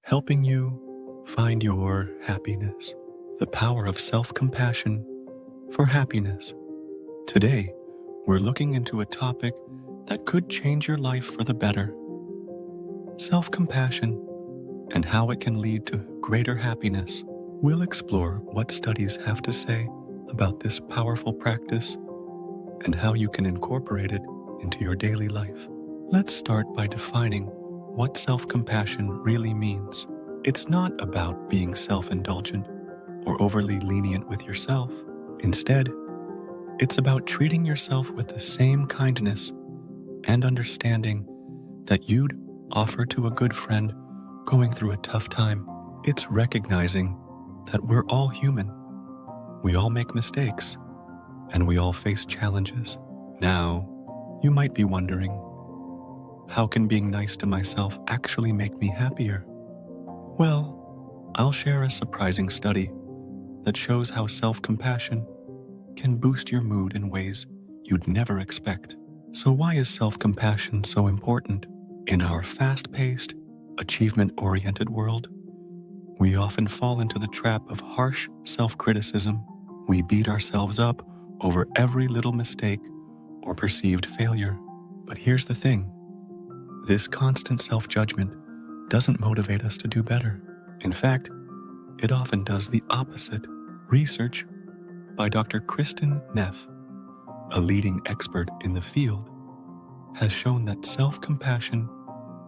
helping you find your happiness. The power of self-compassion for happiness. Today, we're looking into a topic that could change your life for the better. Self-compassion and how it can lead to greater happiness. We'll explore what studies have to say about this powerful practice and how you can incorporate it into your daily life. Let's start by defining what self-compassion really means. It's not about being self-indulgent or overly lenient with yourself. Instead, it's about treating yourself with the same kindness and understanding that you'd offer to a good friend going through a tough time. It's recognizing that we're all human. We all make mistakes, and we all face challenges. Now, you might be wondering, how can being nice to myself actually make me happier? Well, I'll share a surprising study that shows how self-compassion can boost your mood in ways you'd never expect. So why is self-compassion so important? In our fast-paced, achievement-oriented world, we often fall into the trap of harsh self-criticism. We beat ourselves up over every little mistake or perceived failure. But here's the thing. This constant self-judgment doesn't motivate us to do better. In fact, it often does the opposite. Research by Dr. Kristen Neff, a leading expert in the field, has shown that self-compassion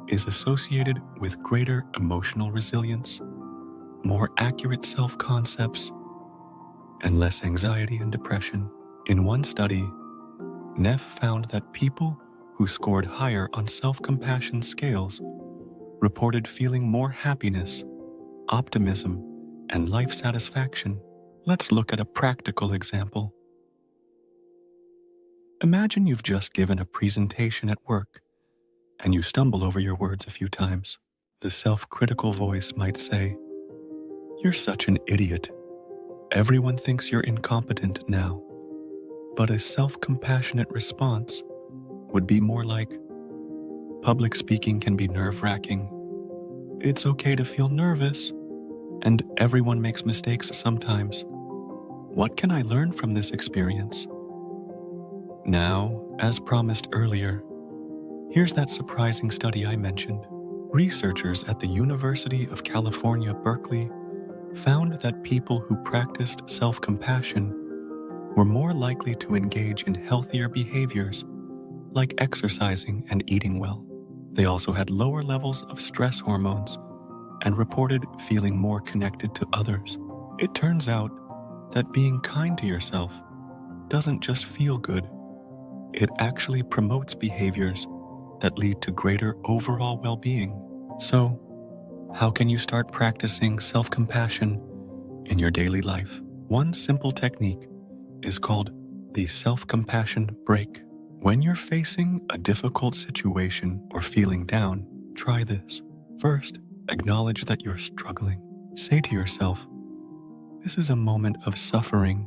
is associated with greater emotional resilience, more accurate self-concepts, and less anxiety and depression. In one study, Neff found that people who scored higher on self-compassion scales reported feeling more happiness, optimism, and life satisfaction. Let's look at a practical example. Imagine you've just given a presentation at work and you stumble over your words a few times. The self-critical voice might say, "You're such an idiot. Everyone thinks you're incompetent now." But a self-compassionate response would be more like, "Public speaking can be nerve-wracking. It's okay to feel nervous, and everyone makes mistakes sometimes. What can I learn from this experience?" Now, as promised earlier, here's that surprising study I mentioned. Researchers at the University of California, Berkeley, found that people who practiced self-compassion were more likely to engage in healthier behaviors like exercising and eating well. They also had lower levels of stress hormones and reported feeling more connected to others. It turns out that being kind to yourself doesn't just feel good, it actually promotes behaviors that lead to greater overall well-being. So, how can you start practicing self-compassion in your daily life? One simple technique is called the self-compassion break. When you're facing a difficult situation or feeling down, try this. First, acknowledge that you're struggling. Say to yourself, "This is a moment of suffering,"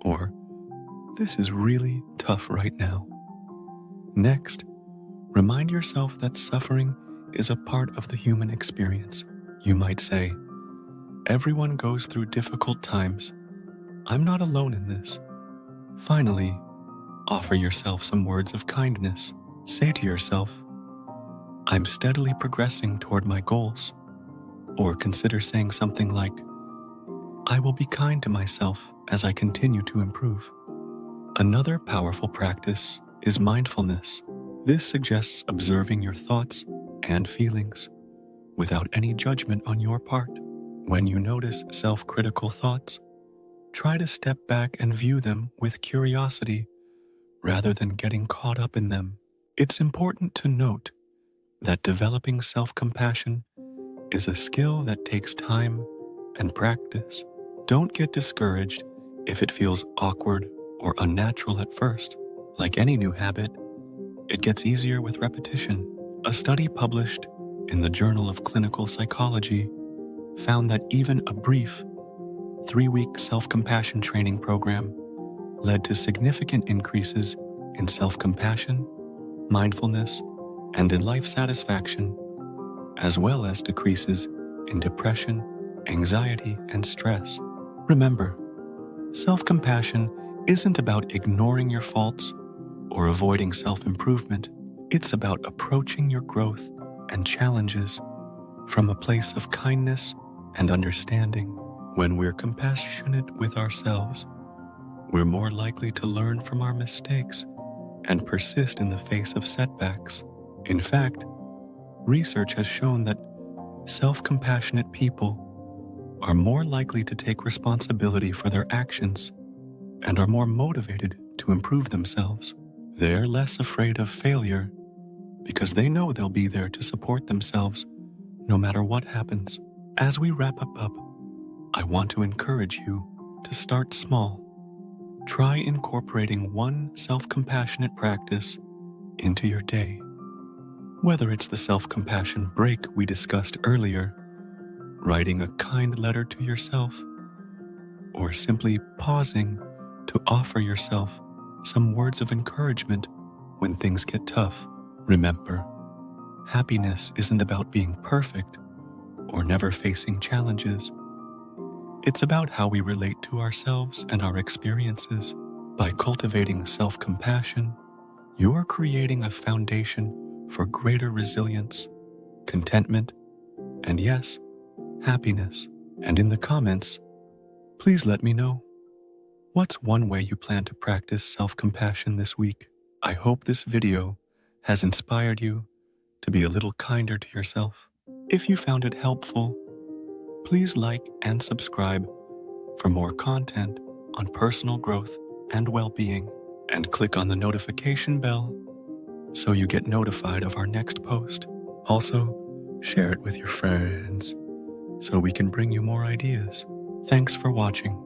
or "This is really tough right now." Next, remind yourself that suffering is a part of the human experience. You might say, "Everyone goes through difficult times. I'm not alone in this." Finally, offer yourself some words of kindness. Say to yourself, "I'm steadily progressing toward my goals." Or consider saying something like, "I will be kind to myself as I continue to improve." Another powerful practice is mindfulness. This suggests observing your thoughts and feelings without any judgment on your part. When you notice self-critical thoughts, try to step back and view them with curiosity rather than getting caught up in them. It's important to note that developing self-compassion is a skill that takes time and practice. Don't get discouraged if it feels awkward or unnatural at first. Like any new habit, it gets easier with repetition. A study published in the Journal of Clinical Psychology found that even a brief 3-week self-compassion training program led to significant increases in self-compassion, mindfulness, and in life satisfaction, as well as decreases in depression, anxiety, and stress. Remember, self-compassion isn't about ignoring your faults or avoiding self-improvement. It's about approaching your growth and challenges from a place of kindness and understanding. When we're compassionate with ourselves, we're more likely to learn from our mistakes and persist in the face of setbacks. In fact, research has shown that self-compassionate people are more likely to take responsibility for their actions and are more motivated to improve themselves. They're less afraid of failure because they know they'll be there to support themselves no matter what happens. As we wrap up, I want to encourage you to start small. Try incorporating one self-compassionate practice into your day. Whether it's the self-compassion break we discussed earlier, writing a kind letter to yourself, or simply pausing to offer yourself some words of encouragement when things get tough. Remember, happiness isn't about being perfect or never facing challenges. It's about how we relate to ourselves and our experiences. By cultivating self-compassion, you're creating a foundation for greater resilience, contentment, and yes, happiness. And in the comments, please let me know, what's one way you plan to practice self-compassion this week? I hope this video has inspired you to be a little kinder to yourself. If you found it helpful, please like and subscribe for more content on personal growth and well-being, and click on the notification bell so you get notified of our next post. Also, share it with your friends so we can bring you more ideas. Thanks for watching.